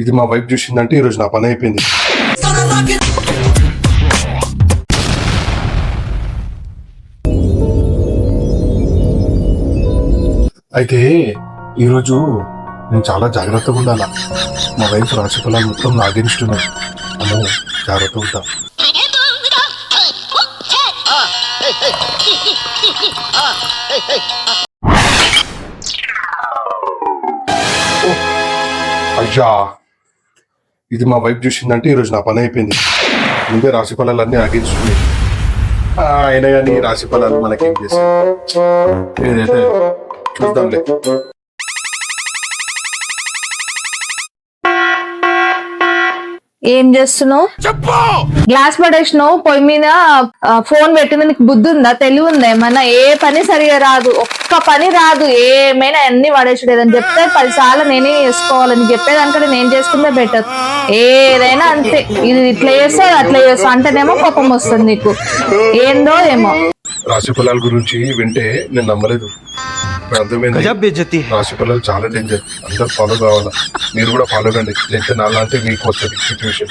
ఇది మా వైఫ్ చూసిందంటే ఈరోజు నా పని అయిపోయింది. అయితే ఈరోజు నేను చాలా జాగ్రత్తగా ఉండాలా. మా వైఫ్ రాశి ఫలాలు మొత్తం నాగేస్తున్నాయి. అమ్మో, జాగ్రత్తగా ఉంటా. అయ్యా, ఇది మా వైఫ్ చూసిందంటే ఈరోజు నా పని అయిపోయింది. ముందే రాశి ఫలాలన్నీ ఆగించుకున్నాయి. అయినా కానీ రాశి ఫలాలు మనకేం చేస్తాయి, ఏదైతే చూద్దాంలే. ఏం చేస్తున్నావు? గ్లాస్ పడేసినావు, పొయ్యి మీద ఫోన్ పెట్టింది. నీకు బుద్ధి ఉందా, తెలివి ఉందా ఏమన్నా? ఏ పని సరిగా రాదు, ఒక్క పని రాదు. ఏమైనా అన్ని పడేసుడేదని చెప్తే 10 సార్లు నేనే చేసుకోవాలని చెప్పేదానికంటే నేను చేసుకుంటే బెటర్. ఏదైనా అంతే, ఇది ఇట్లా చేస్తా అట్లా చేస్తా అంటేనేమో కోపం వస్తుంది నీకు. ఏందో ఏమో. రాశి ఫలాల గురించి వింటే నేను నమ్మలేదు. రాశి ఫలాలు చాలా డేంజర్. అందరూ ఫాలో కావాలా. మీరు కూడా ఫాలో కండి, లేకపోతే నాలాంటి మీకు వస్తుంది సిచ్యువేషన్.